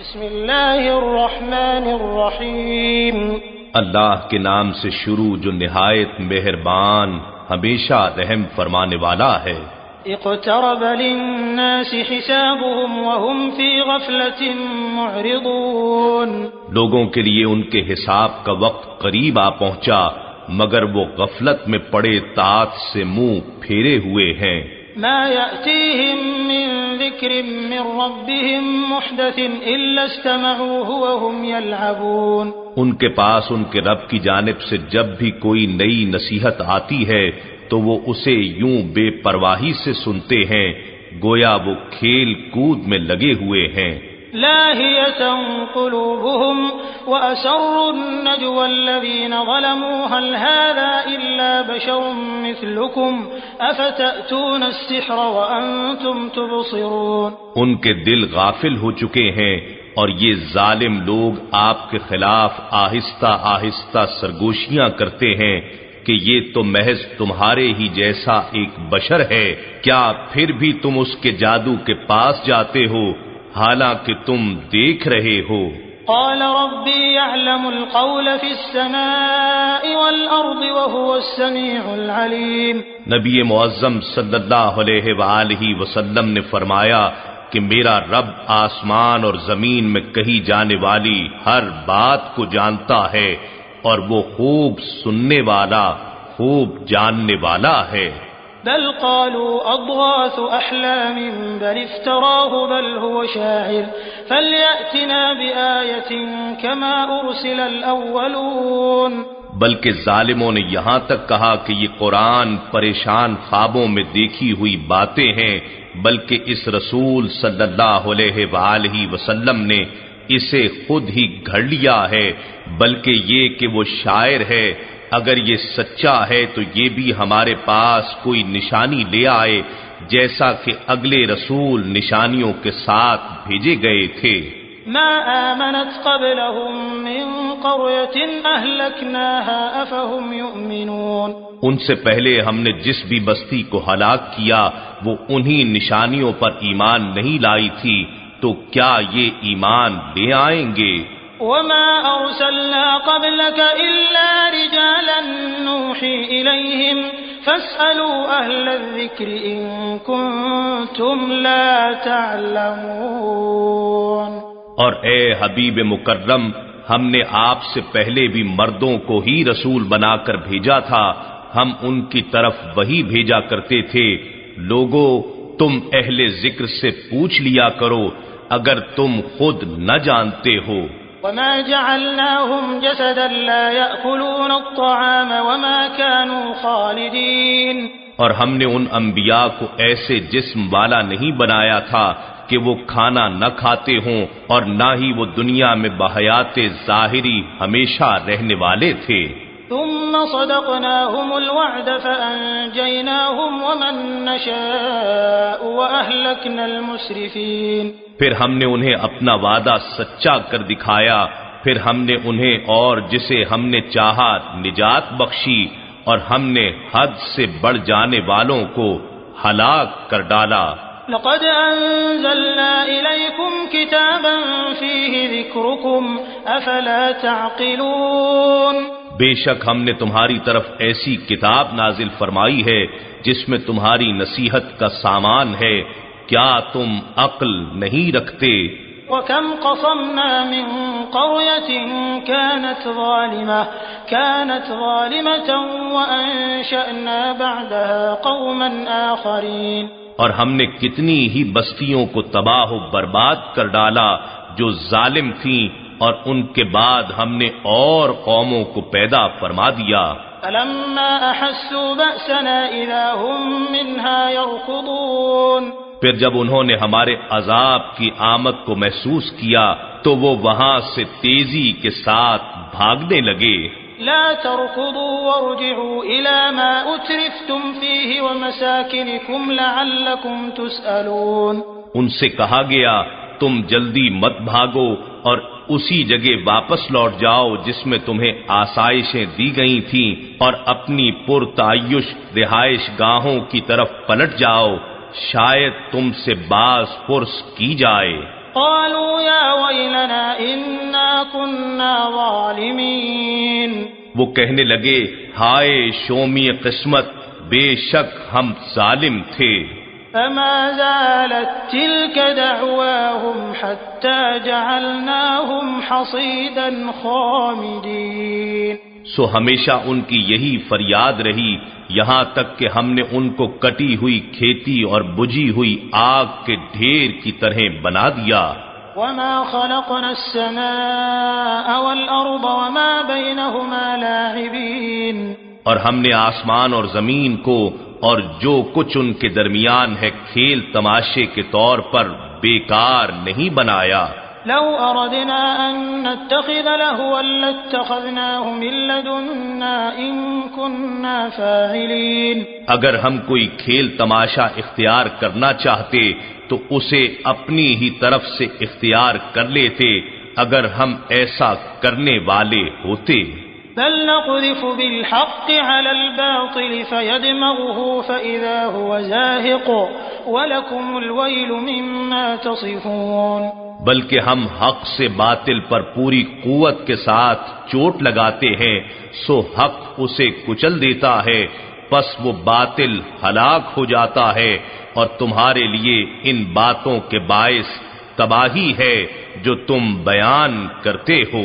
بسم اللہ الرحمن الرحیم اللہ کے نام سے شروع جو نہایت مہربان ہمیشہ رحم فرمانے والا ہے۔ اقترب للناس حسابهم وهم في غفلة معرضون، لوگوں کے لیے ان کے حساب کا وقت قریب آ پہنچا مگر وہ غفلت میں پڑے طاعت سے منہ پھیرے ہوئے ہیں۔ ما يأتيهم من ذكر من ربهم محدث إلا استمعوه وهم يلعبون، ان کے پاس ان کے رب کی جانب سے جب بھی کوئی نئی نصیحت آتی ہے تو وہ اسے یوں بے پرواہی سے سنتے ہیں گویا وہ کھیل کود میں لگے ہوئے ہیں۔ لاهية قلوبهم وأسروا النجوى الذين ظلموا هل هذا إلا بشر مثلكم أفتأتون السحر وأنتم تبصرون، ان کے دل غافل ہو چکے ہیں اور یہ ظالم لوگ آپ کے خلاف آہستہ آہستہ سرگوشیاں کرتے ہیں کہ یہ تو محض تمہارے ہی جیسا ایک بشر ہے، کیا پھر بھی تم اس کے جادو کے پاس جاتے ہو حالانکہ تم دیکھ رہے ہو۔ قال ربي يعلم القول في السماء والأرض وهو السميع العليم، نبی معظم صلی اللہ علیہ وآلہ وسلم نے فرمایا کہ میرا رب آسمان اور زمین میں کہی جانے والی ہر بات کو جانتا ہے اور وہ خوب سننے والا خوب جاننے والا ہے۔ بل قالوا أضغاث أحلام بل افتراه بل هو شاعر فليأتنا بآية كما أرسل الأولون، بلکہ ظالموں نے یہاں تک کہا کہ یہ قرآن پریشان خوابوں میں دیکھی ہوئی باتیں ہیں، بلکہ اس رسول صلی اللہ علیہ وآلہ وسلم نے اسے خود ہی گھڑ لیا ہے، بلکہ یہ کہ وہ شاعر ہے، اگر یہ سچا ہے تو یہ بھی ہمارے پاس کوئی نشانی لے آئے جیسا کہ اگلے رسول نشانیوں کے ساتھ بھیجے گئے تھے۔ ما آمنت قبلهم من قرية أهلكناها أفهم يؤمنون، ان سے پہلے ہم نے جس بھی بستی کو ہلاک کیا وہ انہی نشانیوں پر ایمان نہیں لائی تھی تو کیا یہ ایمان لے آئیں گے؟ وما أرسلنا قبلك إلا رجالا نوحي إليهم فاسألوا أهل الذكر إن كنتم لا تعلمون، اور اے حبیب مکرم ہم نے آپ سے پہلے بھی مردوں کو ہی رسول بنا کر بھیجا تھا، ہم ان کی طرف وہی بھیجا کرتے تھے، لوگو تم اہل ذکر سے پوچھ لیا کرو اگر تم خود نہ جانتے ہو۔ وما جعلناهم جسدا لا يأكلون الطعام وما كانوا خالدين، اور ہم نے ان انبیاء کو ایسے جسم والا نہیں بنایا تھا کہ وہ کھانا نہ کھاتے ہوں اور نہ ہی وہ دنیا میں بحیات ظاہری ہمیشہ رہنے والے تھے۔ ثم صدقناهم الوعد فأنجيناهم ومن نشاء وأهلكنا المسرفين، پھر ہم نے انہیں اپنا وعدہ سچا کر دکھایا، پھر ہم نے انہیں اور جسے ہم نے چاہا نجات بخشی اور ہم نے حد سے بڑھ جانے والوں کو ہلاک کر ڈالا۔ لقد انزلنا الیکم کتابا فیہ ذکرکم افلا تعقلون، بے شک ہم نے تمہاری طرف ایسی کتاب نازل فرمائی ہے جس میں تمہاری نصیحت کا سامان ہے، کیا تم عقل نہیں رکھتے؟ وَكَمْ قَصَمْنَا مِنْ قَرْيَةٍ كَانَتْ ظَالِمَةً وَأَنشَأْنَا بَعْدَهَا قَوْمًا آخَرِينَ، اور ہم نے کتنی ہی بستیوں کو تباہ و برباد کر ڈالا جو ظالم تھیں اور ان کے بعد ہم نے اور قوموں کو پیدا فرما دیا۔ فَلَمَّا أَحَسُّوا بَأْسَنَا إِذَا هُمْ مِنْهَا يَرْكُضُونَ، پھر جب انہوں نے ہمارے عذاب کی آمد کو محسوس کیا تو وہ وہاں سے تیزی کے ساتھ بھاگنے لگے۔ لا تركضوا وارجعوا إلى ما أترفتم فيه ومساكنكم لعلكم تسألون، ان سے کہا گیا تم جلدی مت بھاگو اور اسی جگہ واپس لوٹ جاؤ جس میں تمہیں آسائشیں دی گئی تھیں اور اپنی پرتعیش رہائش گاہوں کی طرف پلٹ جاؤ، شاید تم سے باز پرس کی جائے۔ قالوا يا ويلنا كنا ظالمين۔ وہ کہنے لگے ہائے شومی قسمت، بے شک ہم ظالم تھے۔ فما زالت تلك دعواهم حتى جعلناهم حصيدا خامدين۔ سو ہمیشہ ان کی یہی فریاد رہی یہاں تک کہ ہم نے ان کو کٹی ہوئی کھیتی اور بجھی ہوئی آگ کے ڈھیر کی طرح بنا دیا۔ وما خلقنا السماء والأرض وما بينهما لاعبين۔ اور ہم نے آسمان اور زمین کو اور جو کچھ ان کے درمیان ہے کھیل تماشے کے طور پر بیکار نہیں بنایا۔ لو اردنا ان نتخذ لهوا لاتخذناه من لدنا ان كنا فاعلين۔ اگر ہم کوئی کھیل تماشا اختیار کرنا چاہتے تو اسے اپنی ہی طرف سے اختیار کر لیتے اگر ہم ایسا کرنے والے ہوتے۔ بل نقذف بالحق على الباطل فيدمغه فإذا هو زاهق ولكم الويل مما تصفون۔ بلکہ ہم حق سے باطل پر پوری قوت کے ساتھ چوٹ لگاتے ہیں سو حق اسے کچل دیتا ہے، پس وہ باطل ہلاک ہو جاتا ہے اور تمہارے لیے ان باتوں کے باعث تباہی ہے جو تم بیان کرتے ہو۔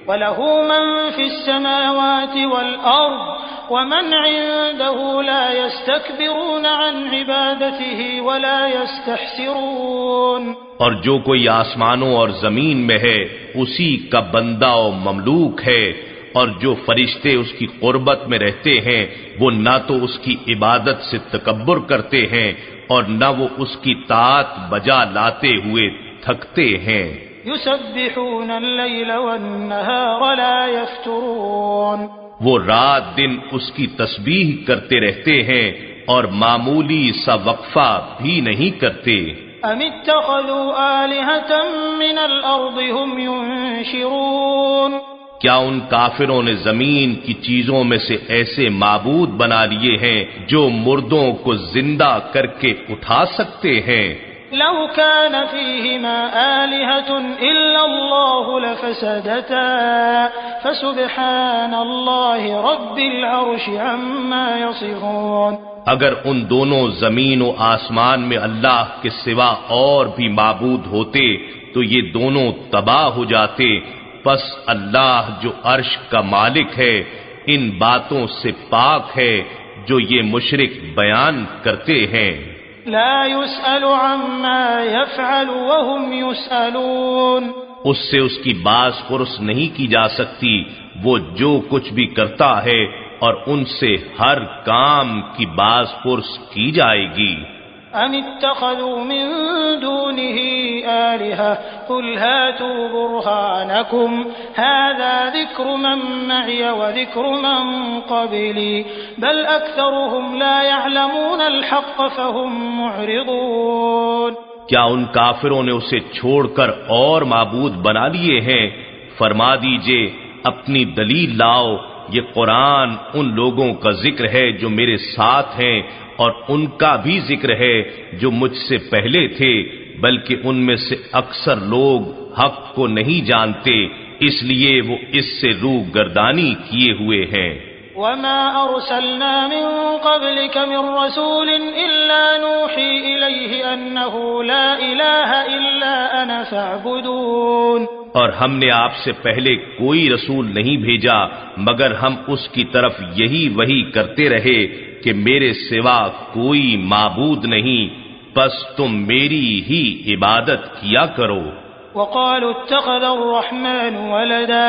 وَلَهُ مَن فِي السَّمَاوَاتِ وَالْأَرْضِ وَمَنْ عِندَهُ لَا يَسْتَكْبِرُونَ عَنْ عِبَادَتِهِ وَلَا يَسْتَحْسِرُونَ۔ اور جو کوئی آسمانوں اور زمین میں ہے اسی کا بندہ و مملوک ہے، اور جو فرشتے اس کی قربت میں رہتے ہیں وہ نہ تو اس کی عبادت سے تکبر کرتے ہیں اور نہ وہ اس کی طاعت بجا لاتے ہوئے تھکتے ہیں۔ يسبحون الليل والنهار لا يفترون۔ وہ رات دن اس کی تسبیح کرتے رہتے ہیں اور معمولی سا وقفہ بھی نہیں کرتے۔ ام اتخذوا آلهة من الارض هم ينشرون۔ کیا ان کافروں نے زمین کی چیزوں میں سے ایسے معبود بنا لیے ہیں جو مردوں کو زندہ کر کے اٹھا سکتے ہیں؟ لو كان فيهما آلهة إلا الله لفسدتا فسبحان الله رب العرش عما يصفون۔ اگر ان دونوں زمین و آسمان میں اللہ کے سوا اور بھی معبود ہوتے تو یہ دونوں تباہ ہو جاتے، پس اللہ جو عرش کا مالک ہے ان باتوں سے پاک ہے جو یہ مشرک بیان کرتے ہیں۔ لا يسأل عما يفعل وهم يسألون۔ اس سے اس کی باز پرس نہیں کی جا سکتی، وہ جو کچھ بھی کرتا ہے اور ان سے ہر کام کی باز پرس کی جائے گی۔ ام اتخذوا من دونه آلهة قل هاتوا برهانكم هذا ذكر من معي وذكر من قبلي بل أكثرهم لا يعلمون الحق فهم معرضون۔ کیا ان کافروں نے اسے چھوڑ کر اور معبود بنا لیے ہیں؟ فرما دیجئے اپنی دلیل لاؤ، یہ قرآن ان لوگوں کا ذکر ہے جو میرے ساتھ ہیں اور ان کا بھی ذکر ہے جو مجھ سے پہلے تھے، بلکہ ان میں سے اکثر لوگ حق کو نہیں جانتے، اس لیے وہ اس سے روح گردانی کیے ہوئے ہیں۔ وما ارسلنا من قبلك من رسول الا نوحي اليه انه لا اله الا انا فاعبدون۔ اور ہم نے آپ سے پہلے کوئی رسول نہیں بھیجا مگر ہم اس کی طرف یہی وحی کرتے رہے کہ میرے سوا کوئی معبود نہیں، بس تم میری ہی عبادت کیا کرو۔ وقالوا اتخذ الرحمن ولدا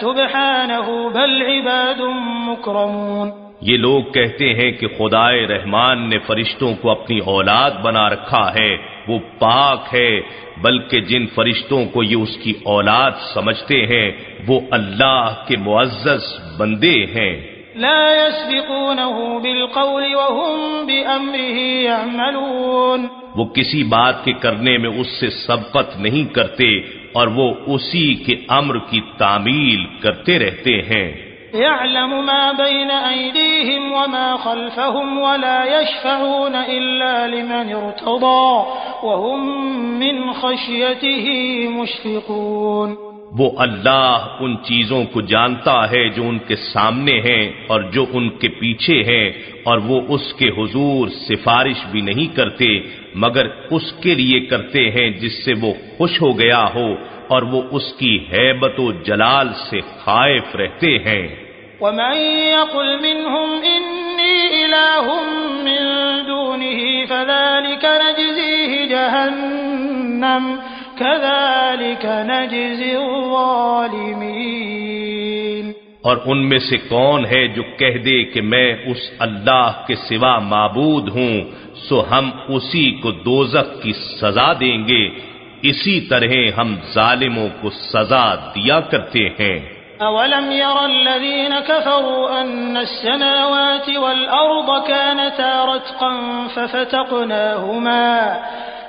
سبحانه بل عباد مكرمون۔ یہ لوگ کہتے ہیں کہ خدائے رحمان نے فرشتوں کو اپنی اولاد بنا رکھا ہے، وہ پاک ہے، بلکہ جن فرشتوں کو یہ اس کی اولاد سمجھتے ہیں وہ اللہ کے معزز بندے ہیں۔ لا يسبقونه بالقول وهم بأمره يعملون۔ وہ کسی بات کے کرنے میں اس سے سبقت نہیں کرتے اور وہ اسی کے امر کی تعمیل کرتے رہتے ہیں۔ يعلم ما بين أيديهم وما خلفهم ولا يشفعون إلا لمن ارتضى وهم من خشيته مشفقون۔ وہ اللہ ان چیزوں کو جانتا ہے جو ان کے سامنے ہیں اور جو ان کے پیچھے ہیں، اور وہ اس کے حضور سفارش بھی نہیں کرتے مگر اس کے لیے کرتے ہیں جس سے وہ خوش ہو گیا ہو، اور وہ اس کی ہیبت و جلال سے خائف رہتے ہیں۔ وَمَن يَقُلْ مِنْهُمْ إِنِّي إِلَٰهٌ مِّن دُونِهِ فَذَلِكَ نَجْزِيهِ جَهَنَّمَ كَذَلِكَ نَجْزِي الظَّالِمِينَ۔ اور ان میں سے کون ہے جو کہہ دے کہ میں اس اللہ کے سوا معبود ہوں، سو ہم اسی کو دوزخ کی سزا دیں گے، اسی طرح ہم ظالموں کو سزا دیا کرتے ہیں۔ أَوَلَمْ يَرَ الَّذِينَ كَفَرُوا أَنَّ السَّمَاوَاتِ وَالْأَرْضَ كَانَتَا رَتْقًا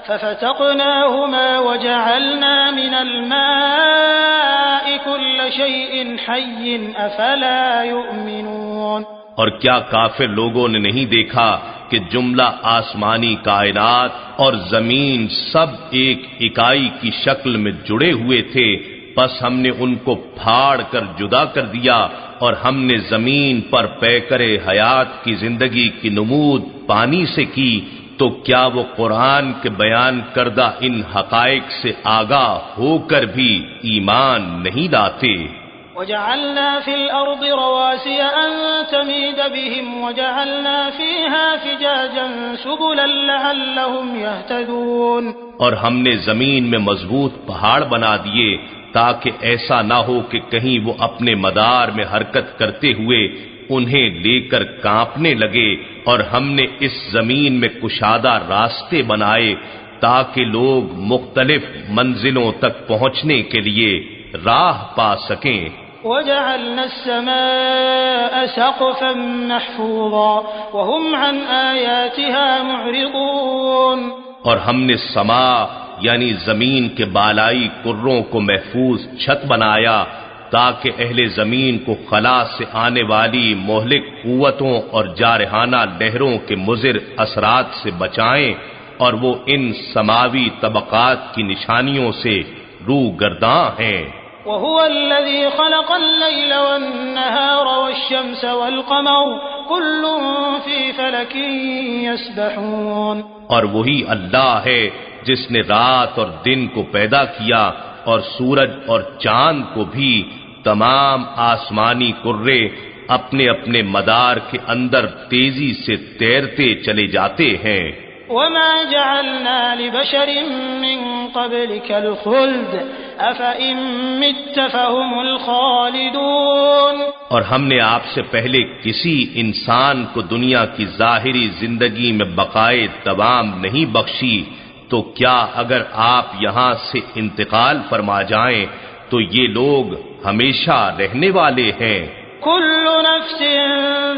فَفَتَقْنَاهُمَا وَجَعَلْنَا مِنَ الْمَاءِ كُلَّ شَيْءٍ حَيٍّ أَفَلَا يُؤْمِنُونَ۔ اور کیا کافر لوگوں نے نہیں دیکھا کہ جملہ آسمانی کائنات اور زمین سب ایک اکائی کی شکل میں جڑے ہوئے تھے، پس ہم نے ان کو پھاڑ کر جدا کر دیا، اور ہم نے زمین پر پیکر حیات کی زندگی کی نمود پانی سے کی، تو کیا وہ قرآن کے بیان کردہ ان حقائق سے آگاہ ہو کر بھی ایمان نہیں لاتے؟ وَجَعَلْنَا فِي الْأَرْضِ رَوَاسِيَ أَن تَمِيدَ بِهِمْ وَجَعَلْنَا فِيهَا فِجَاجًا سُبُلًا لَّعَلَّهُمْ يَهْتَدُونَ۔ اور ہم نے زمین میں مضبوط پہاڑ بنا دیے تاکہ ایسا نہ ہو کہ کہیں وہ اپنے مدار میں حرکت کرتے ہوئے انہیں لے کر کانپنے لگے، اور ہم نے اس زمین میں کشادہ راستے بنائے تاکہ لوگ مختلف منزلوں تک پہنچنے کے لیے راہ پا سکیں۔ وَجَعَلْنَا السَّمَاءَ سَقْفًا مَّحْفُوظًا وَهُمْ عَنْ آيَاتِهَا مُعْرِضُونَ۔ اور ہم نے سما یعنی زمین کے بالائی کروں کو محفوظ چھت بنایا تاکہ اہل زمین کو خلا سے آنے والی مہلک قوتوں اور جارحانہ لہروں کے مضر اثرات سے بچائیں، اور وہ ان سماوی طبقات کی نشانیوں سے روگرداں ہیں۔ وَهُوَ الَّذِي خَلَقَ اللَّيْلَ وَالنَّهَارَ وَالشَّمْسَ وَالْقَمَرَ كُلٌّ فِي فَلَكٍ يَسْبَحُونَ۔ اور وہی اللہ ہے جس نے رات اور دن کو پیدا کیا، اور سورج اور چاند کو بھی، تمام آسمانی کرے اپنے اپنے مدار کے اندر تیزی سے تیرتے چلے جاتے ہیں۔ وَمَا جَعَلْنَا لِبَشَرٍ مِّن قَبْلِكَ الْخُلْدَ أَفَإِن مِّتَّ فَهُمُ الْخَالِدُونَ۔ اور ہم نے آپ سے پہلے کسی انسان کو دنیا کی ظاہری زندگی میں بقائے دوام نہیں بخشی، تو کیا اگر آپ یہاں سے انتقال فرما جائیں تو یہ لوگ ہمیشہ رہنے والے ہیں۔ كُلُّ نَفْسٍ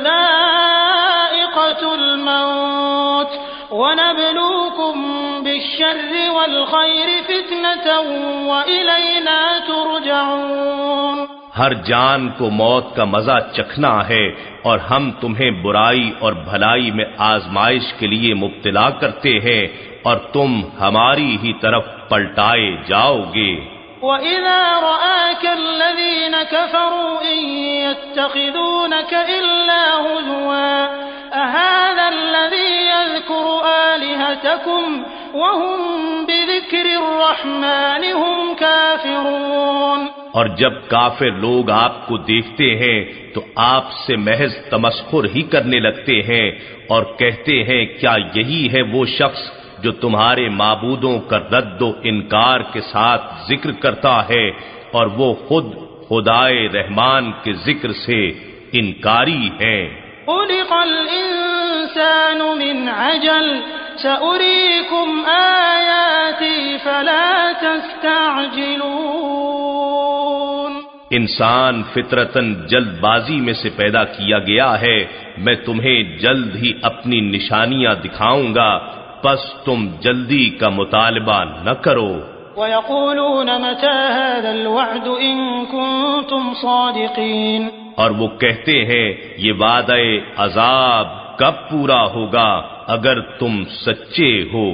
ذَائِقَةُ الْمَوْتِ وَنَبْلُوكُم بِالشَّرِّ وَالْخَيْرِ فِتْنَةً وَإِلَيْنَا تُرْجَعُونَ۔ ہر جان کو موت کا مزہ چکھنا ہے، اور ہم تمہیں برائی اور بھلائی میں آزمائش کے لیے مبتلا کرتے ہیں، اور تم ہماری ہی طرف پلٹائے جاؤ گے۔ وَإِذَا رَآكَ الَّذِينَ كَفَرُوا إِن يَتَّخِذُونَكَ إِلَّا هُزُوًا أَهَٰذَا الَّذِي يَذْكُرُ آلِهَتَكُمْ وَهُمْ بِذِكْرِ الرَّحْمَٰنِ هُمْ كَافِرُونَ۔ اور جب کافر لوگ آپ کو دیکھتے ہیں تو آپ سے محض تمسخر ہی کرنے لگتے ہیں، اور کہتے ہیں کیا یہی ہے وہ شخص جو تمہارے معبودوں کا رد و انکار کے ساتھ ذکر کرتا ہے، اور وہ خود خدائے رحمان کے ذکر سے انکاری ہیں۔ خلق الانسان من عجل سأريكم آياتي فلا تستعجلون۔ انسان فطرتاً جلد بازی میں سے پیدا کیا گیا ہے، میں تمہیں جلد ہی اپنی نشانیاں دکھاؤں گا، پس تم جلدی کا مطالبہ نہ کرو۔ وَيَقُولُونَ مَتَى هَذَا الْوَعْدُ إِن كُنتُمْ صَادِقِينَ۔ اور وہ کہتے ہیں یہ وعدہ عذاب کب پورا ہوگا اگر تم سچے ہو۔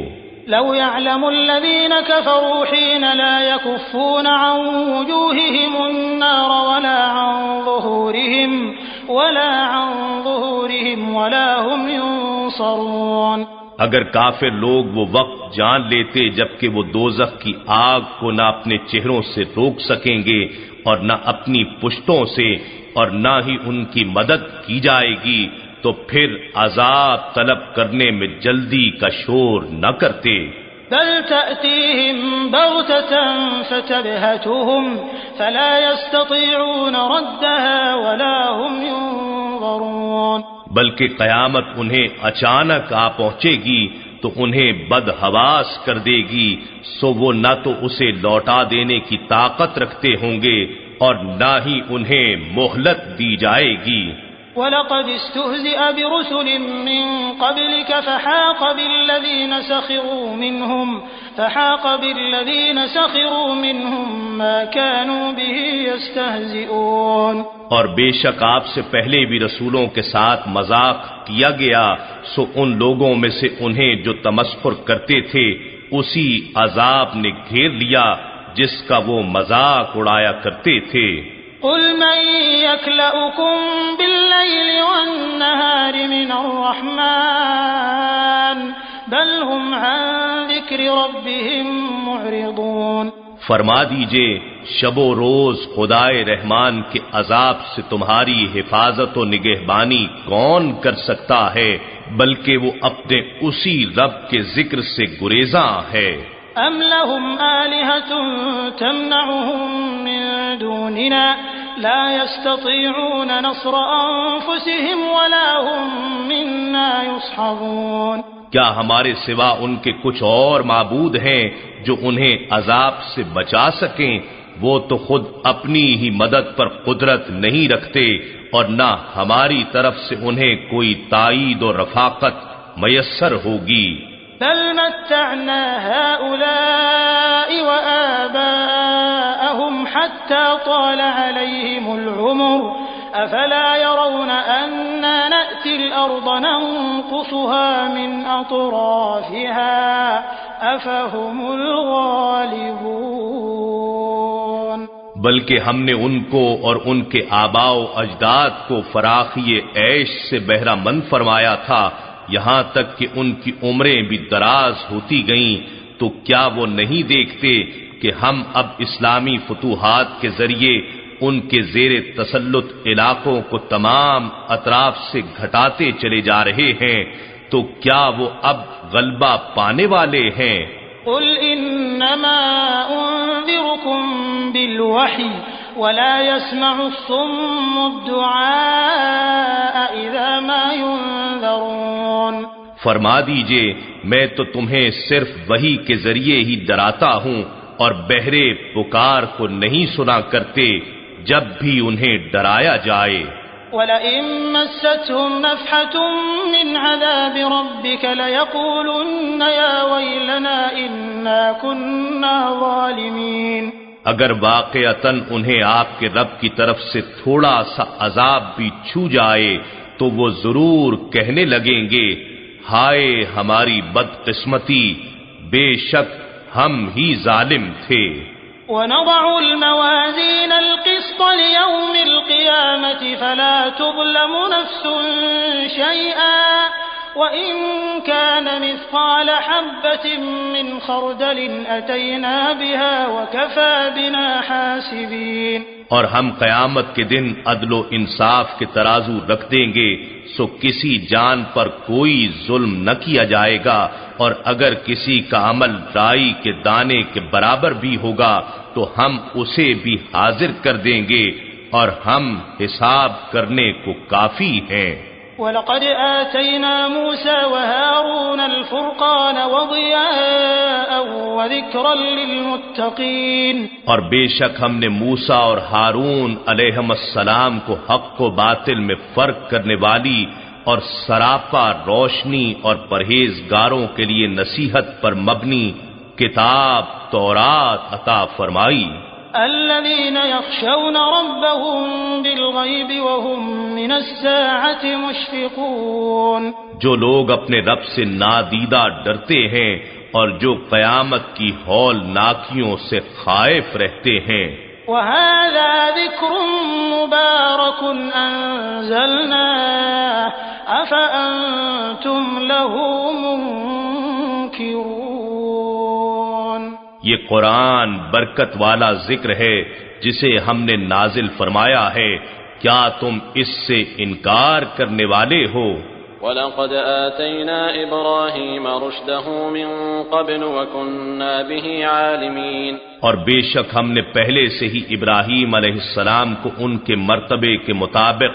لو يعلم الذين كفروا حين لا يكفون عن وجوههم النار ولا عن ظهورهم ولا هم ينصرون۔ اگر کافر لوگ وہ وقت جان لیتے جبکہ وہ دوزخ کی آگ کو نہ اپنے چہروں سے روک سکیں گے اور نہ اپنی پشتوں سے اور نہ ہی ان کی مدد کی جائے گی، تو پھر عذاب طلب کرنے میں جلدی کا شور نہ کرتے۔ بل تأتيهم بغتة فتبهتهم فلا يستطيعون ردها ولا هم ينظرون۔ بلکہ قیامت انہیں اچانک آ پہنچے گی تو انہیں بدحواس کر دے گی، سو وہ نہ تو اسے لوٹا دینے کی طاقت رکھتے ہوں گے اور نہ ہی انہیں مہلت دی جائے گی۔ وَلَقَدِ اسْتُهْزِئَ بِرُسُلٍ مِّن قَبْلِكَ فَحَاقَ بِالَّذِينَ سَخِرُوا مِنْهُم مَّا كَانُوا بِهِ يَسْتَهْزِئُونَ۔ اور بے شک آپ سے پہلے بھی رسولوں کے ساتھ مذاق کیا گیا، سو ان لوگوں میں سے انہیں جو تمسخر کرتے تھے اسی عذاب نے گھیر لیا جس کا وہ مذاق اڑایا کرتے تھے۔ قل من يكلؤكم بالليل والنهار من الرحمن بل هم عن ذكر ربهم معرضون۔ فرما دیجئے شب و روز خدائے رحمان کے عذاب سے تمہاری حفاظت و نگہبانی کون کر سکتا ہے، بلکہ وہ اپنے اسی رب کے ذکر سے گریزاں ہے۔ ام لهم آلهة تمنعهم من دوننا لا يستطيعون نصر أنفسهم ولا هم منا يصحبون۔ کیا ہمارے سوا ان کے کچھ اور معبود ہیں جو انہیں عذاب سے بچا سکیں؟ وہ تو خود اپنی ہی مدد پر قدرت نہیں رکھتے اور نہ ہماری طرف سے انہیں کوئی تائید و رفاقت میسر ہوگی۔ بل متعنا هؤلاء وآباءهم حتى طال عليهم العمر أفلا يرون أنا نأتي الأرض ننقصها من أطرافها أفهم الغالبون۔ بلکہ ہم نے ان کو اور ان کے آباء و اجداد کو فراخی عیش سے بہرہ مند فرمایا تھا، یہاں تک کہ ان کی عمریں بھی دراز ہوتی گئیں، تو کیا وہ نہیں دیکھتے کہ ہم اب اسلامی فتوحات کے ذریعے ان کے زیر تسلط علاقوں کو تمام اطراف سے گھٹاتے چلے جا رہے ہیں، تو کیا وہ اب غلبہ پانے والے ہیں؟ قل انما انذركم بالوحی ولا يسمع الصم الدعاء اذا ما ينذرون۔ فرما دیجئے میں تو تمہیں صرف وحی کے ذریعے ہی ڈراتا ہوں، اور بہرے پکار کو نہیں سنا کرتے جب بھی انہیں ڈرایا جائے۔ وَلَئِن مَّسَّتْهُمْ نَفْحَةٌ مِّنْ عَذَابِ رَبِّكَ لَيَقُولُنَّ يَا وَيْلَنَا إِنَّا كُنَّا ظَالِمِينَ۔ اگر واقعتاً انہیں آپ کے رب کی طرف سے تھوڑا سا عذاب بھی چھو جائے تو وہ ضرور کہنے لگیں گے، ہائے ہماری بدقسمتی، بے شک ہم ہی ظالم تھے۔ وَنَضَعُ الْمَوَازِينَ الْقِسْطَ لِيَوْمِ الْقِيَامَةِ فَلَا تُظْلَمُ نَفْسٌ شَيْئًا وَإِن كَانَ مِثْقَالَ حَبَّةٍ مِّنْ خَرْدَلٍ أَتَيْنَا بِهَا وَكَفَى بِنَا حَاسِبِينَ۔ اور ہم قیامت کے دن عدل و انصاف کے ترازو رکھ دیں گے، سو کسی جان پر کوئی ظلم نہ کیا جائے گا، اور اگر کسی کا عمل رائی کے دانے کے برابر بھی ہوگا تو ہم اسے بھی حاضر کر دیں گے، اور ہم حساب کرنے کو کافی ہیں۔ وَلَقَدْ آتَيْنَا مُوسَى وَهَارُونَ الْفُرْقَانَ وَضِيَاءً وَذِكْرًا لِلْمُتَّقِينَ۔ اور بے شک ہم نے موسیٰ اور ہارون علیہم السلام کو حق و باطل میں فرق کرنے والی اور سراپا روشنی اور پرہیزگاروں کے لیے نصیحت پر مبنی کتاب تورات عطا فرمائی۔ الذين يخشون ربهم بالغيب وهم من الساعة مشفقون۔ جو لوگ اپنے رب سے نادیدہ ڈرتے ہیں اور جو قیامت کی ہولناکیوں سے خائف رہتے ہیں۔ وَهَذَا ذِكْرٌ مُبَارَكٌ أَنزَلْنَاهُ أَفَأَنتُمْ لَهُ مُنكِرُونَ۔ یہ قرآن برکت والا ذکر ہے جسے ہم نے نازل فرمایا ہے، کیا تم اس سے انکار کرنے والے ہو؟ وَلَقَدْ آتَيْنَا إِبْرَاهِيمَ رُشْدَهُ مِنْ قَبْلُ وَكُنَّا بِهِ عَالِمِينَ، اور بے شک ہم نے پہلے سے ہی ابراہیم علیہ السلام کو ان کے مرتبے کے مطابق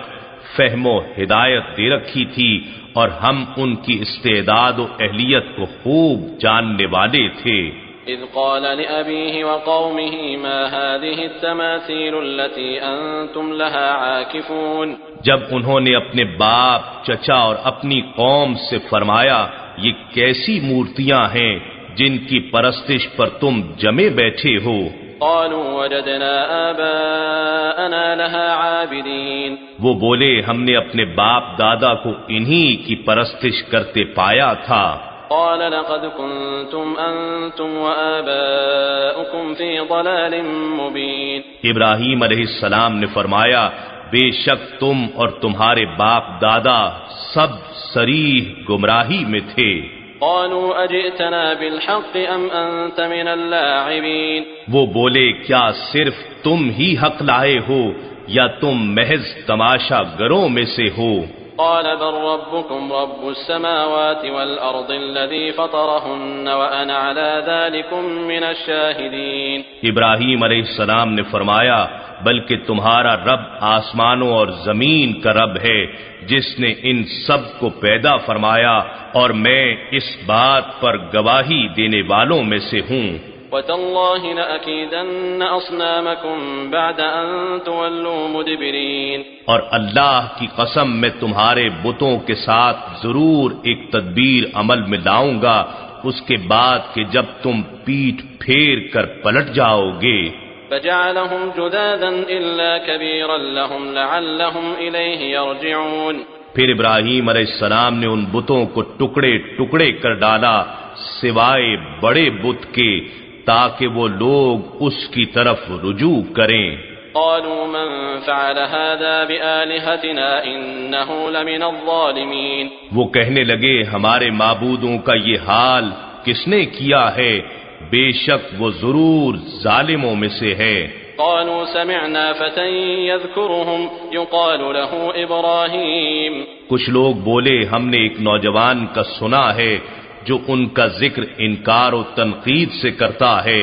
فہم و ہدایت دے رکھی تھی، اور ہم ان کی استعداد و اہلیت کو خوب جاننے والے تھے۔ إذ قال لأبيه وقومه ما هذه التماثيل التي أنتم لها عاكفون، جب انہوں نے اپنے باپ، چچا اور اپنی قوم سے فرمایا یہ کیسی مورتیاں ہیں جن کی پرستش پر تم جمے بیٹھے ہو؟ قالوا وجدنا آباءنا لها عابدين، وہ بولے ہم نے اپنے باپ دادا کو انہی کی پرستش کرتے پایا تھا۔ قال لقد كنتم أنتم وآباؤكم في ضلال مبين، ابراہیم علیہ السلام نے فرمایا بے شک تم اور تمہارے باپ دادا سب صریح گمراہی میں تھے۔ قالوا أجئتنا بالحق أم أنت من اللاعبين، وہ بولے کیا صرف تم ہی حق لائے ہو یا تم محض تماشا گروں میں سے ہو؟ قال بل ربكم رب السماوات والأرض الذي فطرهن وأنا على ذلك من الشاهدين، ابراہیم علیہ السلام نے فرمایا بلکہ تمہارا رب آسمانوں اور زمین کا رب ہے جس نے ان سب کو پیدا فرمایا، اور میں اس بات پر گواہی دینے والوں میں سے ہوں۔ وَتَاللَّهِ لَأَكِيدَنَّ أَصْنَامَكُمْ بَعْدَ أَن تُوَلُّوا مُدْبِرِينَ، اور اللہ کی قسم میں تمہارے بتوں کے ساتھ ضرور ایک تدبیر عمل میں لاؤں گا اس کے بعد کہ جب تم پیٹھ پھیر کر پلٹ جاؤ گے۔ فَجَعَلَهُمْ جُذَاذًا إِلَّا كَبِيرًا لَهُمْ لَعَلَّهُمْ إِلَيْهِ يَرْجِعُونَ، پھر ابراہیم علیہ السلام نے ان بتوں کو ٹکڑے ٹکڑے کر ڈالا سوائے بڑے بت کے تاکہ وہ لوگ اس کی طرف رجوع کریں۔ قالوا من فعل هذا بآلهتنا إنه لمن الظالمين، وہ کہنے لگے ہمارے معبودوں کا یہ حال کس نے کیا ہے، بے شک وہ ضرور ظالموں میں سے ہے۔ قالوا سمعنا فتى يذكرهم يقال له إبراهيم، کچھ لوگ بولے ہم نے ایک نوجوان کا سنا ہے جو ان کا ذکر انکار و تنقید سے کرتا ہے،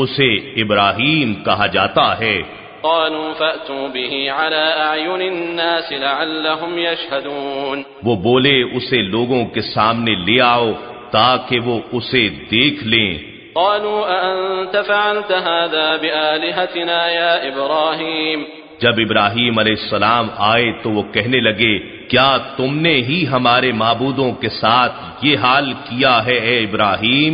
اسے ابراہیم کہا جاتا ہے۔ قالوا فأتوا به على أعين الناس لعلهم يشهدون، وہ بولے اسے لوگوں کے سامنے لے آؤ تاکہ وہ اسے دیکھ لیں۔ قالوا أأنت فعلت هذا بآلهتنا يا إبراهيم، جب ابراہیم علیہ السلام آئے تو وہ کہنے لگے کیا تم نے ہی ہمارے معبودوں کے ساتھ یہ حال کیا ہے اے ابراہیم؟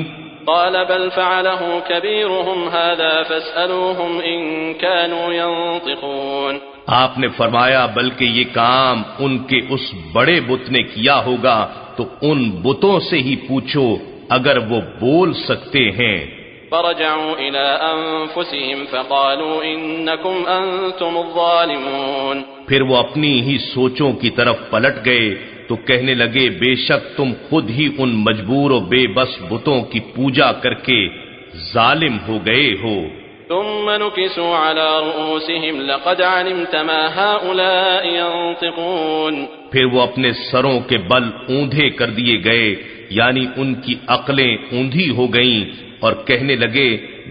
قال بل فعله كبيرهم هذا فاسألوهم إن كانوا ينطقون، آپ نے فرمایا بلکہ یہ کام ان کے اس بڑے بت نے کیا ہوگا تو ان بتوں سے ہی پوچھو اگر وہ بول سکتے ہیں۔ فرجعوا إلى أنفسهم فقالوا إنكم أنتم الظالمون، پھر وہ اپنی ہی سوچوں کی طرف پلٹ گئے تو کہنے لگے بے شک تم خود ہی ان مجبور و بے بس بتوں کی پوجا کر کے ظالم ہو گئے ہو۔ ثم نكسوا على رؤوسهم لقد علمت ما هؤلاء ينطقون، پھر وہ اپنے سروں کے بل اوندھے کر دیے گئے یعنی ان کی عقلیں اوندھی ہو گئیں اور کہنے لگے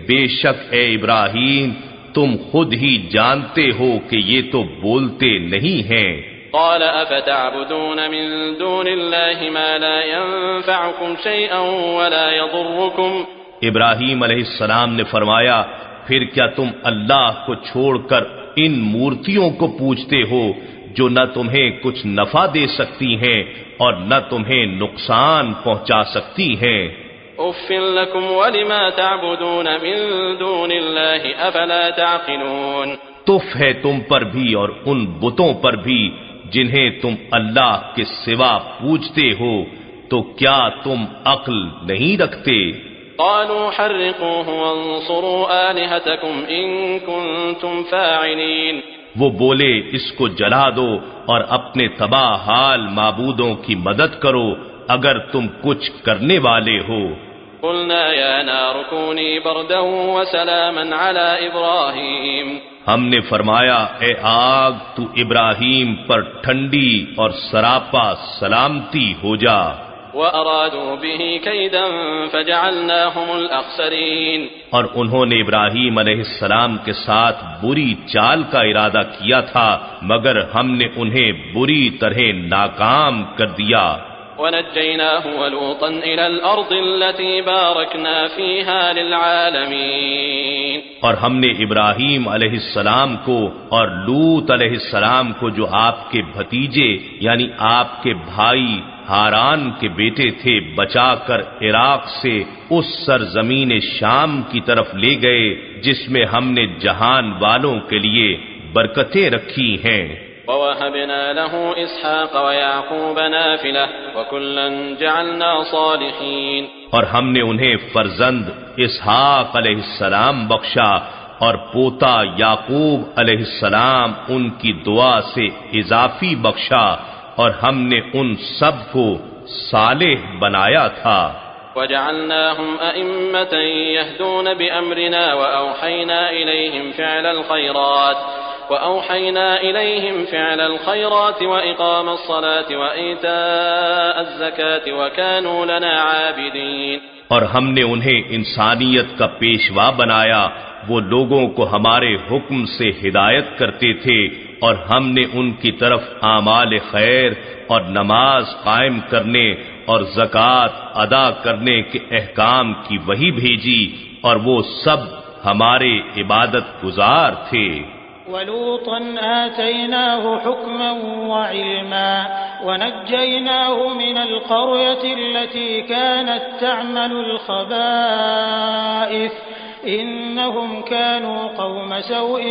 بے شک اے ابراہیم تم خود ہی جانتے ہو کہ یہ تو بولتے نہیں ہیں۔ قال افتعبدون من دون الله ما لا ينفعكم شيئا ولا يضركم، ابراہیم علیہ السلام نے فرمایا پھر کیا تم اللہ کو چھوڑ کر ان مورتیوں کو پوجتے ہو جو نہ تمہیں کچھ نفع دے سکتی ہیں اور نہ تمہیں نقصان پہنچا سکتی ہیں۔ اف لکم ولما تعبدون من دون اللہ افلا تعقلون، تف ہے تم پر بھی اور ان بتوں پر بھی جنہیں تم اللہ کے سوا پوجتے ہو، تو کیا تم عقل نہیں رکھتے؟ قالوا حرقوه وانصروا آلهتكم إن كنتم فاعلين. وہ بولے اس کو جلا دو اور اپنے تباہ حال معبودوں کی مدد کرو اگر تم کچھ کرنے والے ہو. قلنا يا نار كوني بردا وسلاما على إبراهيم. ہم نے فرمایا اے آگ تو ابراہیم پر ٹھنڈی اور سراپا سلامتی ہو جا. وَأَرَادُوا بِهِ كَيْدًا فَجَعَلْنَاهُمُ الْأَخْسَرِينَ. اور انہوں نے ابراہیم علیہ السلام کے ساتھ بری چال کا ارادہ کیا تھا مگر ہم نے انہیں بری طرح ناکام کر دیا. وَنَجَّيْنَاهُ وَلُوطًا إِلَى الْأَرْضِ الَّتِي بَارَكْنَا فِيهَا لِلْعَالَمِينَ. اور ہم نے ابراہیم علیہ السلام کو اور لوط علیہ السلام کو جو آپ کے بھتیجے یعنی آپ کے بھائی ہاران کے بیٹے تھے بچا کر عراق سے اس سرزمین شام کی طرف لے گئے جس میں ہم نے جہان والوں کے لیے برکتیں رکھی ہیں. وَوَهَبْنَا لَهُ إِسْحَاقَ وَيَعْقُوبَ نَافِلَةً وَكُلًّا جَعَلْنَا صَالِحِينَ. اور ہم نے انہیں فرزند اسحاق علیہ السلام بخشا اور پوتا یعقوب علیہ السلام ان کی دعا سے اضافی بخشا اور ہم نے ان سب کو صالح بنایا تھا. وَجَعَلْنَاهُمْ أَئِمَّةً يَهْدُونَ بِأَمْرِنَا وَأَوْحَيْنَا إِلَيْهِمْ فِعْلَ الْخَيْرَاتِ وَإِقَامَ الصَّلَاةِ وَإِيتَاءَ الزَّكَاةِ وَكَانُوا لَنَا عَابِدِينَ. اور ہم نے انہیں انسانیت کا پیشوا بنایا، وہ لوگوں کو ہمارے حکم سے ہدایت کرتے تھے اور ہم نے ان کی طرف اعمال خیر اور نماز قائم کرنے اور زکوٰۃ ادا کرنے کے احکام کی وحی بھیجی اور وہ سب ہمارے عبادت گزار تھے. وَلُوطًا آتَيْنَاهُ حُكْمًا وَعِلْمًا وَنَجَّيْنَاهُ مِنَ الْقَرْيَةِ الَّتِي كَانَتْ تَعْمَلُ الْخَبَائِثَ إِنَّهُمْ كَانُوا قَوْمَ سَوْءٍ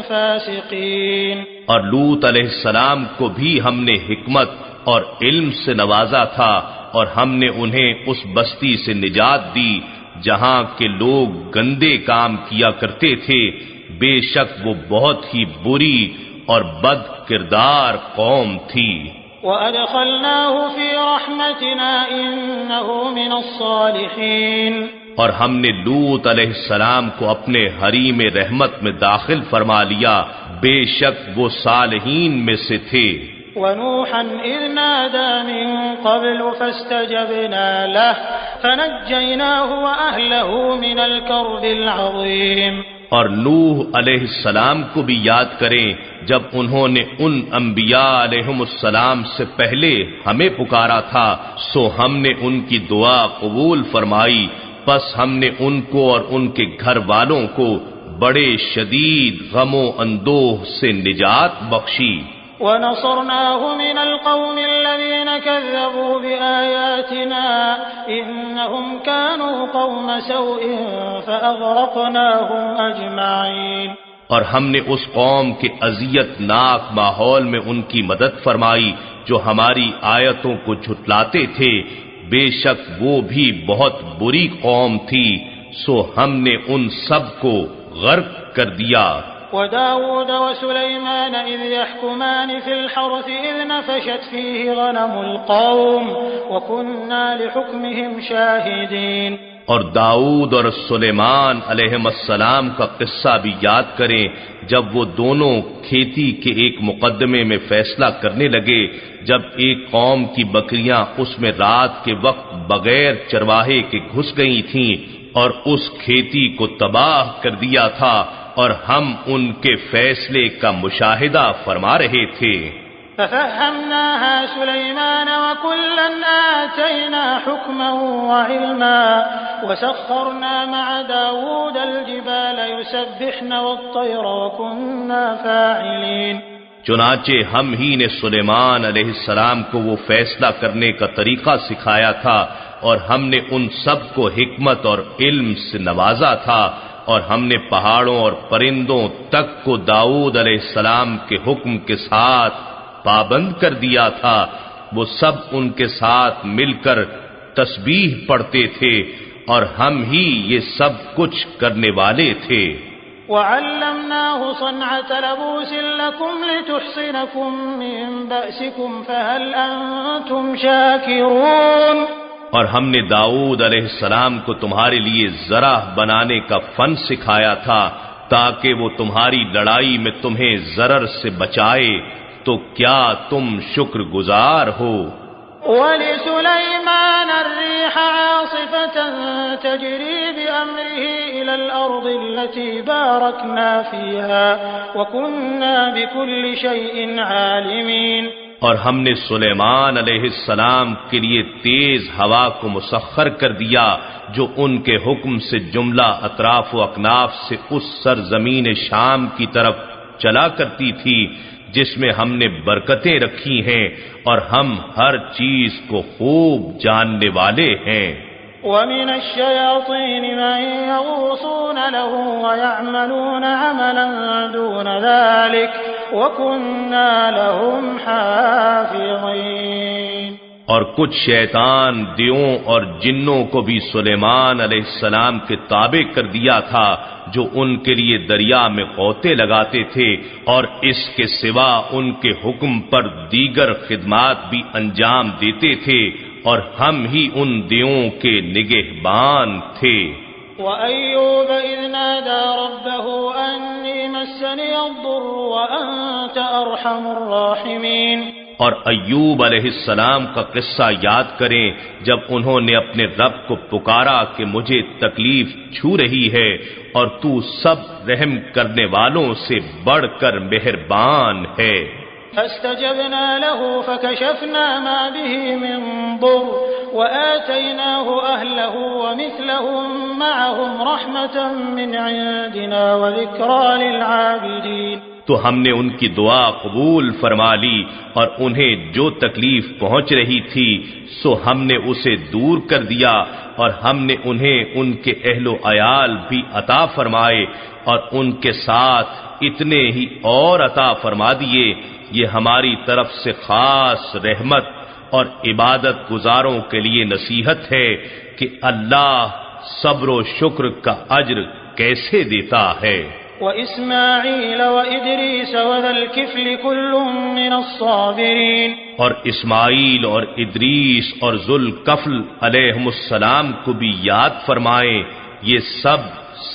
فَاسِقِينَ. اور لوط علیہ السلام کو بھی ہم نے حکمت اور علم سے نوازا تھا اور ہم نے انہیں اس بستی سے نجات دی جہاں کے لوگ گندے کام کیا کرتے تھے. بے شک وہ بہت ہی بری اور بد کردار قوم تھی. وَأَدْخَلْنَاهُ فِي رَحْمَتِنَا إِنَّهُ مِنَ الصَّالِحِينَ. اور ہم نے لوط علیہ السلام کو اپنے حریم رحمت میں داخل فرما لیا، بے شک وہ صالحین میں سے تھے. وَنُوحًا إِذْ نَادَى مِن قَبْلُ فَاسْتَجَبْنَا لَهُ فَنَجَّيْنَاهُ وَأَهْلَهُ مِنَ الْكَرْبِ الْعَظِيمِ. اور نوح علیہ السلام کو بھی یاد کریں جب انہوں نے ان انبیاء علیہم السلام سے پہلے ہمیں پکارا تھا سو ہم نے ان کی دعا قبول فرمائی، پس ہم نے ان کو اور ان کے گھر والوں کو بڑے شدید غم و اندوہ سے نجات بخشی. وَنَصَرْنَاهُ مِنَ الْقَوْمِ الَّذِينَ كَذَّبُوا بِآيَاتِنَا إِنَّهُمْ كَانُوا قَوْمَ سَوْءٍ فَأَغْرَقْنَاهُمْ أَجْمَعِينَ. اور ہم نے اس قوم کے اذیت ناک ماحول میں ان کی مدد فرمائی جو ہماری آیتوں کو جھٹلاتے تھے، بے شک وہ بھی بہت بری قوم تھی، سو ہم نے ان سب کو غرق کر دیا. وَدَاوُودَ وَسُلَيْمَانَ إِذْ يَحْكُمَانِ فِي الْحَرْثِ إِذْ نَفَشَتْ فِيهِ غَنَمُ الْقَوْمِ وَكُنَّا لِحُكْمِهِمْ شَاهِدِينَ. اور داؤد اور سلیمان علیہم السلام کا قصہ بھی یاد کریں جب وہ دونوں کھیتی کے ایک مقدمے میں فیصلہ کرنے لگے، جب ایک قوم کی بکریاں اس میں رات کے وقت بغیر چرواہے کے گھس گئی تھیں اور اس کھیتی کو تباہ کر دیا تھا اور ہم ان کے فیصلے کا مشاہدہ فرما رہے تھے. فَفَهَّمْنَاهَا سُلَيْمَانَ وَكُلًّا آتَيْنَا حُكْمًا وَعِلْمًا وَسَخَّرْنَا مَعَ دَاوُودَ الْجِبَالَ يُسَبِّحْنَ وَالطَّيْرَ وَكُنَّا فَاعِلِينَ. چنانچہ ہم ہی نے سلیمان علیہ السلام کو وہ فیصلہ کرنے کا طریقہ سکھایا تھا اور ہم نے ان سب کو حکمت اور علم سے نوازا تھا اور ہم نے پہاڑوں اور پرندوں تک کو داؤد علیہ السلام کے حکم کے ساتھ پابند کر دیا تھا. وہ سب ان کے ساتھ مل کر تسبیح پڑھتے تھے اور ہم ہی یہ سب کچھ کرنے والے تھے۔ وعلمناه صنعة لبوس لكم لتحصنكم من بأسكم فهل أنتم شاكرون۔ اور ہم نے داؤد علیہ السلام کو تمہارے لیے زرہ بنانے کا فن سکھایا تھا تاکہ وہ تمہاری لڑائی میں تمہیں ضرر سے بچائے، تو کیا تم شکر گزار ہو؟ وَلِسُلَيْمَانَ الرِّيحَ عَاصِفَةً تَجْرِي بِأَمْرِهِ إِلَى الْأَرْضِ الَّتِي بَارَكْنَا فِيهَا وَكُنَّا بِكُلِّ شَيْءٍ عَالِمِينَ۔ اور ہم نے سلیمان علیہ السلام کے لیے تیز ہوا کو مسخر کر دیا جو ان کے حکم سے جملہ اطراف و اکناف سے اس سرزمین شام کی طرف چلا کرتی تھی جس میں ہم نے برکتیں رکھی ہیں، اور ہم ہر چیز کو خوب جاننے والے ہیں۔ وَمِنَ الشَّيَاطِينِ مَن يَغُوصُونَ لَهُ وَيَعْمَلُونَ عَمَلًا دُونَ ذَلِكَ وَكُنَّا لَهُمْ حَافِظِينَ۔ اور کچھ شیطان دیوں اور جنوں کو بھی سلیمان علیہ السلام کے تابع کر دیا تھا جو ان کے لیے دریا میں غوطے لگاتے تھے، اور اس کے سوا ان کے حکم پر دیگر خدمات بھی انجام دیتے تھے، اور ہم ہی ان دیوں کے نگہبان تھے۔ وَأَيُّوبَ إِذْ نَادَى رَبَّهُ أَنِّي مَسَّنِيَ الضُّرُّ وَأَنْتَ أَرْحَمُ الرَّاحِمِينَ۔ اور ایوب علیہ السلام کا قصہ یاد کریں جب انہوں نے اپنے رب کو پکارا کہ مجھے تکلیف چھو رہی ہے، اور تو سب رحم کرنے والوں سے بڑھ کر مہربان ہے۔ فاستجبنا له فكشفنا ما به من ضر وآتيناه أهله ومثلهم معهم رحمة من عندنا وذكرى للعابدين۔ تو ہم نے ان کی دعا قبول فرما لی، اور انہیں جو تکلیف پہنچ رہی تھی سو ہم نے اسے دور کر دیا، اور ہم نے انہیں ان کے اہل و عیال بھی عطا فرمائے، اور ان کے ساتھ اتنے ہی اور عطا فرما دیے۔ یہ ہماری طرف سے خاص رحمت اور عبادت گزاروں کے لیے نصیحت ہے کہ اللہ صبر و شکر کا اجر کیسے دیتا ہے۔ وَإِسْمَاعِيلَ وَإِدْرِيسَ وَذَا الْكِفْلِ كُلٌّ مِّنَ الصَّابِرِينَ۔ اور اسماعیل اور ادریس اور ذوالکفل علیہم السلام کو بھی یاد فرمائیں، یہ سب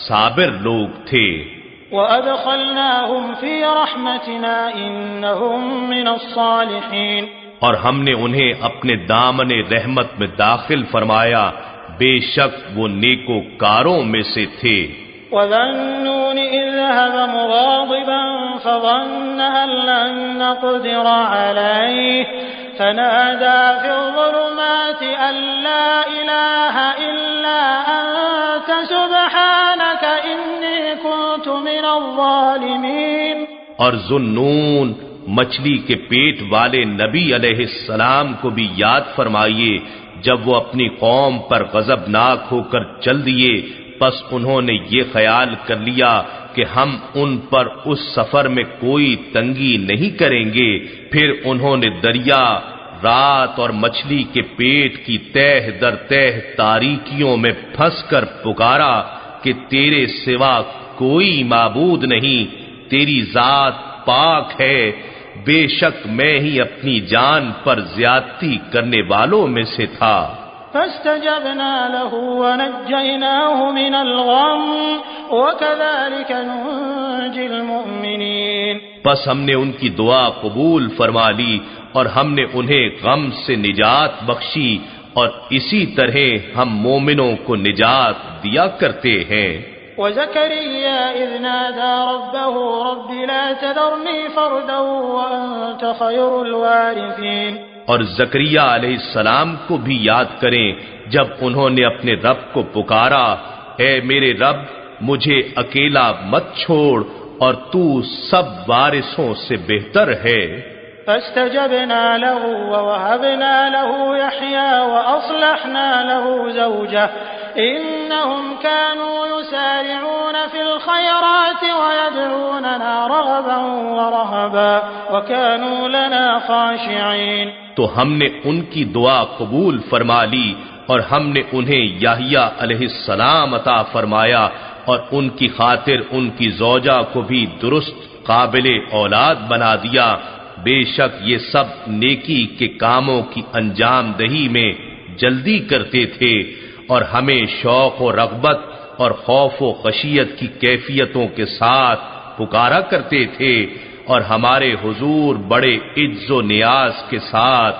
صابر لوگ تھے۔ وَأَدْخَلْنَاهُمْ فِي رَحْمَتِنَا إِنَّهُمْ مِنَ الصَّالِحِينَ۔ اور ہم نے انہیں اپنے دامن رحمت میں داخل فرمایا، بے شک وہ نیکوکاروں میں سے تھے۔ وَذَا النُّونِ إِذْ ذَهَبَ مُغَاضِبًا فَظَنَّ أَن لَّن نَّقْدِرَ عَلَيْهِ فَنَادَىٰ فِي الظُّلُمَاتِ أَن لَّا إِلَٰهَ إِلَّا أَنتَ سُبْحَانَكَ إِنِّي كُنتُ مِنَ الظَّالِمِينَ۔ اور ذُنُّون مچھلی کے پیٹ والے نبی علیہ السلام کو بھی یاد فرمائیے جب وہ اپنی قوم پر غضبناک ہو کر چل دیے، پس انہوں نے یہ خیال کر لیا کہ ہم ان پر اس سفر میں کوئی تنگی نہیں کریں گے، پھر انہوں نے دریا، رات اور مچھلی کے پیٹ کی تہ در تہ تاریکیوں میں پھنس کر پکارا کہ تیرے سوا کوئی معبود نہیں، تیری ذات پاک ہے، بے شک میں ہی اپنی جان پر زیادتی کرنے والوں میں سے تھا۔ فاستجبنا له ونجيناه من الغم وكذلك ننجي المؤمنين۔ بس ہم نے ان کی دعا قبول فرما لی اور ہم نے انہیں غم سے نجات بخشی، اور اسی طرح ہم مومنوں کو نجات دیا کرتے ہیں۔ وزكريا إذ نادى ربه رب لا تذرني فردا وأنت خير الوارثين۔ اور زکریا علیہ السلام کو بھی یاد کریں جب انہوں نے اپنے رب کو پکارا، اے میرے رب مجھے اکیلا مت چھوڑ، اور تو سب وارثوں سے بہتر ہے۔ فاستجبنا له ووهبنا له يحيى وأصلحنا له زوجه إنهم كانوا يسارعون في الخيرات ويدعوننا رغبا ورهبا وكانوا لنا خاشعين۔ تو ہم نے ان کی دعا قبول فرما لی اور ہم نے انہیں یحییٰ علیہ السلام عطا فرمایا اور ان کی خاطر ان کی زوجہ کو بھی درست قابل اولاد بنا دیا۔ بے شک یہ سب نیکی کے کاموں کی انجام دہی میں جلدی کرتے تھے اور ہمیں شوق و رغبت اور خوف و خشیت کی کیفیتوں کے ساتھ پکارا کرتے تھے اور ہمارے حضور بڑے عجز و نیاز کے ساتھ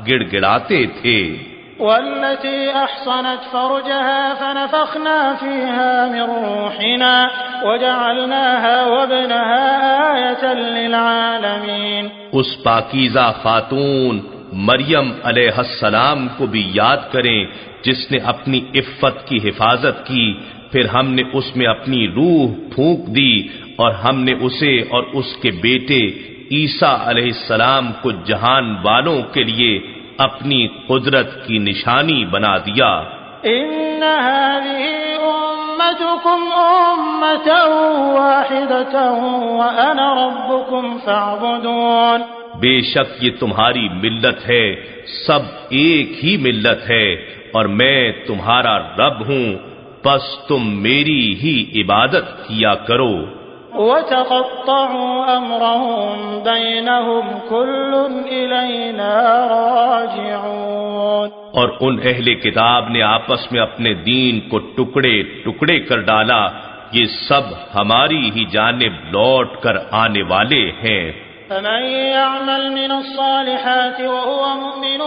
گڑ گڑاتے تھے۔ والتي أحصنت فرجها فنفخنا فيها من روحنا وجعلناها وابنها آية للعالمين۔ اس پاکیزہ خاتون مریم علیہ السلام کو بھی یاد کریں جس نے اپنی عفت کی حفاظت کی، پھر ہم نے اس میں اپنی روح پھونک دی اور ہم نے اسے اور اس کے بیٹے عیسیٰ علیہ السلام کو جہان والوں کے لیے اپنی قدرت کی نشانی بنا دیا۔ ان هذه امتكم امة واحدة وانا ربكم فاعبدون۔ بے شک یہ تمہاری ملت ہے، سب ایک ہی ملت ہے اور میں تمہارا رب ہوں، پس تم میری ہی عبادت کیا کرو۔ وتقطعوا امرهم بينهم كل الينا راجعون۔ اور ان اہل کتاب نے آپس میں اپنے دین کو ٹکڑے ٹکڑے کر ڈالا، یہ سب ہماری ہی جانب لوٹ کر آنے والے ہیں۔ فمن يعمل من الصالحات وهو مؤمن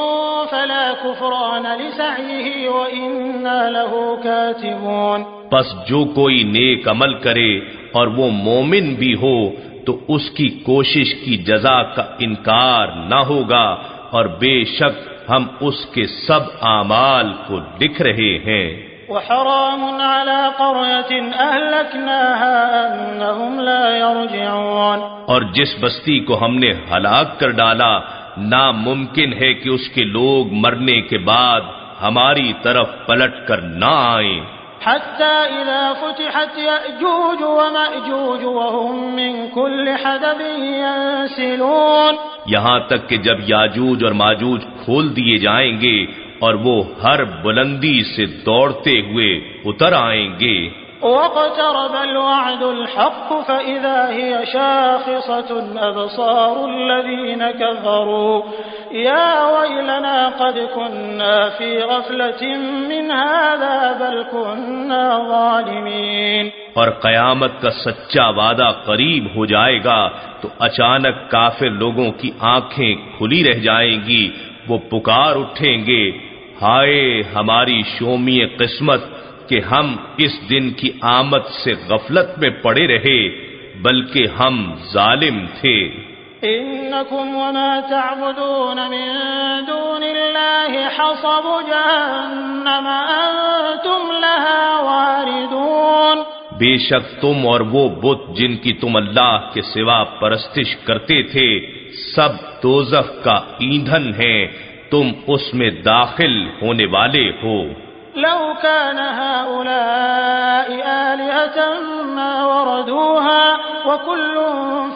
فلا كفران لسعيه وإنا له كاتبون۔ پس جو کوئی نیک عمل کرے اور وہ مومن بھی ہو تو اس کی کوشش کی جزا کا انکار نہ ہوگا، اور بے شک ہم اس کے سب اعمال کو لکھ رہے ہیں۔ وحرام على قرية أهلكناها أنهم لا يرجعون۔ اور جس بستی کو ہم نے ہلاک کر ڈالا ناممکن ہے کہ اس کے لوگ مرنے کے بعد ہماری طرف پلٹ کر نہ آئیں۔ حتى إذا فتحت يأجوج ومأجوج وهم من كل حدب ينسلون۔ یہاں تک کہ جب یاجوج اور ماجوج کھول دیے جائیں گے اور وہ ہر بلندی سے دوڑتے ہوئے اتر آئیں گے۔ واقترب الوعد الحق فإذا هي شاخصة أبصار الذين كفروا يا ويلنا قد كنا في غفلة من هذا بل كنا ظالمين۔ اور قیامت کا سچا وعدہ قریب ہو جائے گا تو اچانک کافر لوگوں کی آنکھیں کھلی رہ جائیں گی، وہ پکار اٹھیں گے، ہائے ہماری شومی قسمت کہ ہم اس دن کی آمد سے غفلت میں پڑے رہے، بلکہ ہم ظالم تھے۔ انکم وما تعبدون من دون اللہ حصب جہنم انتم لها واردون۔ بے شک تم اور وہ بت جن کی تم اللہ کے سوا پرستش کرتے تھے سب دوزخ کا ایندھن ہیں، تم اس میں داخل ہونے والے ہو۔ لو كان هؤلاء آلهة ما وردوها وكل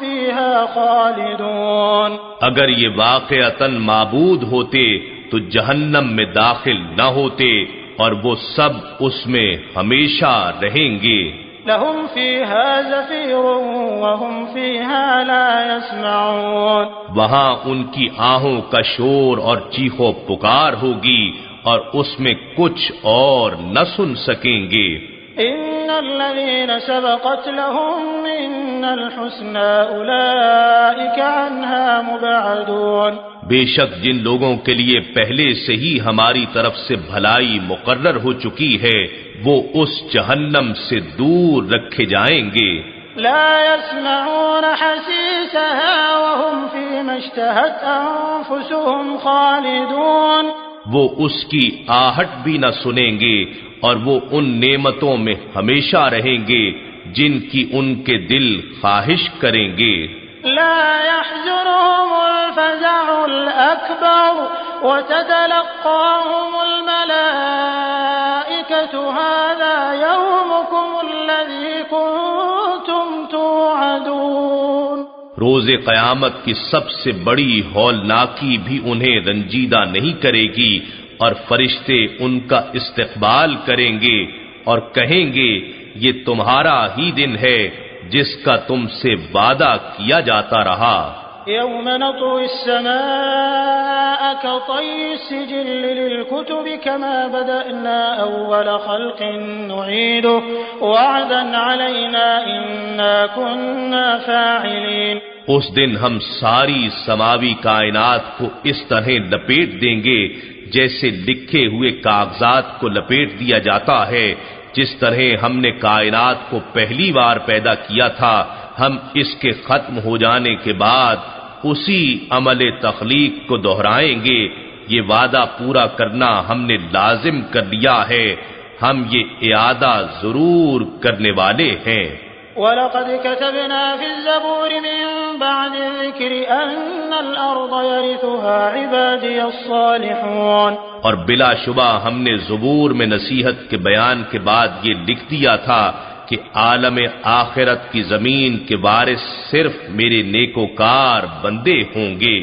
فيها خالدون۔ اگر یہ واقعتاً معبود ہوتے تو جہنم میں داخل نہ ہوتے اور وہ سب اس میں ہمیشہ رہیں گے۔ لهم فيها زفير وهم فيها لا يسمعون۔ وہاں ان کی آہوں کا شور اور چیخو پکار ہوگی اور اس میں کچھ اور نہ سن سکیں گے۔ ان الذين سبقت لهم منا الحسنى اولئك عنها مبعدون۔ بے شک جن لوگوں کے لیے پہلے سے ہی ہماری طرف سے بھلائی مقرر ہو چکی ہے وہ اس جہنم سے دور رکھے جائیں گے۔ لا يسمعون حسيسها وهم فيما اشتهت انفسهم خالدون۔ وہ اس کی آہٹ بھی نہ سنیں گے اور وہ ان نعمتوں میں ہمیشہ رہیں گے جن کی ان کے دل خواہش کریں گے۔ لا يحزنهم الفزع الأكبر وتتلقاهم الملائكة هذا يومكم الذي كنتم توعدون۔ روز قیامت کی سب سے بڑی ہولناکی بھی انہیں رنجیدہ نہیں کرے گی، اور فرشتے ان کا استقبال کریں گے اور کہیں گے یہ تمہارا ہی دن ہے جس کا تم سے وعدہ کیا جاتا رہا۔ يوم نطوي السماء كطي السجل للكتب كما بدأنا أول خلق نعيده وعدا علينا إنا كنا فاعلين۔ اس دن ہم ساری سماوی کائنات کو اس طرح لپیٹ دیں گے جیسے لکھے ہوئے کاغذات کو لپیٹ دیا جاتا ہے، جس طرح ہم نے کائنات کو پہلی بار پیدا کیا تھا، ہم اس کے ختم ہو جانے کے بعد اسی عمل تخلیق کو دہرائیں گے۔ یہ وعدہ پورا کرنا ہم نے لازم کر لیا ہے، ہم یہ اعادہ ضرور کرنے والے ہیں۔ وَلَقَدْ كَتَبْنَا فِي الزَّبُورِ مِن بَعْدِ الذِّكْرِ أَنَّ الْأَرْضَ يَرِثُهَا عِبَادِيَ الصَّالِحُونَ، اور بلا شبہ ہم نے زبور میں نصیحت کے بیان کے بعد یہ لکھ دیا تھا کہ عالم آخرت کی زمین کے وارث صرف میرے نیکوکار بندے ہوں گے۔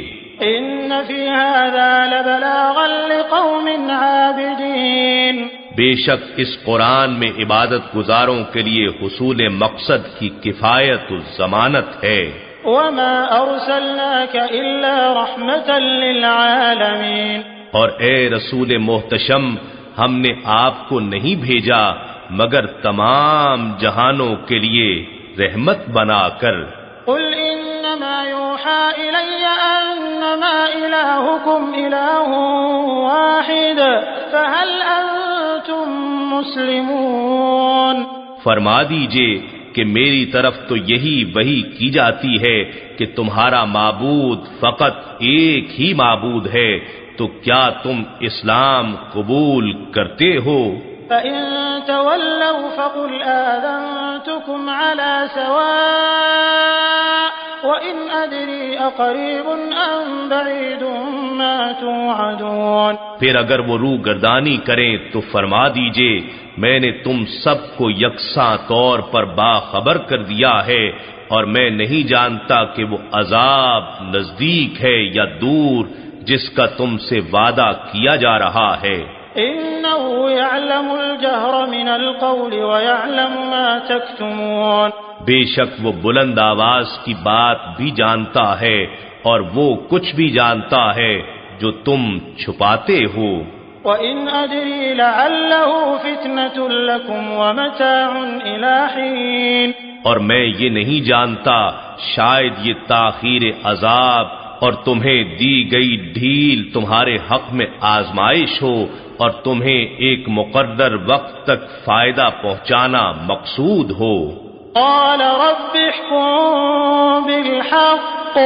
إِنَّ فِي هَذَا لَبَلَاغًا لِقَوْمٍ عَابِدِينَ، بے شک اس قرآن میں عبادت گزاروں کے لیے حصول مقصد کی کفایت و ضمانت ہے۔ وَمَا أَرْسَلْنَاكَ إِلَّا رَحْمَةً لِلْعَالَمِينَ، اور اے رسول محتشم، ہم نے آپ کو نہیں بھیجا مگر تمام جہانوں کے لیے رحمت بنا کر۔ قل انما يوحى الي انما الهكم اله واحد فهل انتم مسلمون، فرما دیجئے کہ میری طرف تو یہی وحی کی جاتی ہے کہ تمہارا معبود فقط ایک ہی معبود ہے، تو کیا تم اسلام قبول کرتے ہو؟ فَإِن تَوَلَّوْا فَقُلْ آذَنْتُكُمْ عَلَى سَوَاءٍ وَإِنْ أَدْرِي أَقَرِيبٌ أَمْ بَعِيدٌ مَا تُوعَدُونَ، پھر اگر وہ روگردانی کریں تو فرما دیجئے میں نے تم سب کو یکساں طور پر باخبر کر دیا ہے، اور میں نہیں جانتا کہ وہ عذاب نزدیک ہے یا دور جس کا تم سے وعدہ کیا جا رہا ہے۔ إِنَّهُ يَعْلَمُ الْجَهْرَ مِنَ الْقَوْلِ وَيَعْلَمُ مَا تَكْتُمُونَ، بے شک وہ بلند آواز کی بات بھی جانتا ہے اور وہ کچھ بھی جانتا ہے جو تم چھپاتے ہو۔ وَإِنْ أَدْرِي لَعَلَّهُ فِتْنَةٌ لَكُمْ وَمَتَاعٌ إِلَى حِينٍ، اور میں یہ نہیں جانتا شاید یہ تاخیر عذاب اور تمہیں دی گئی ڈھیل تمہارے حق میں آزمائش ہو اور تمہیں ایک مقرر وقت تک فائدہ پہنچانا مقصود ہو۔ قال رب احكم بالحق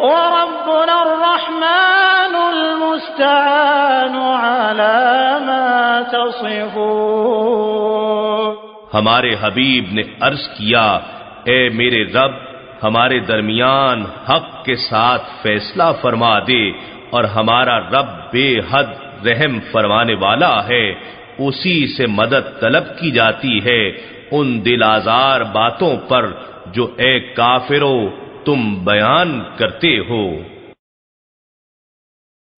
وربنا الرحمن المستعان على ما تصفون، ہمارے حبیب نے عرض کیا اے میرے رب، ہمارے درمیان حق کے ساتھ فیصلہ فرما دے، اور ہمارا رب بے حد رحم فرمانے والا ہے، اسی سے مدد طلب کی جاتی ہے ان دل آزار باتوں پر جو اے کافرو تم بیان کرتے ہو۔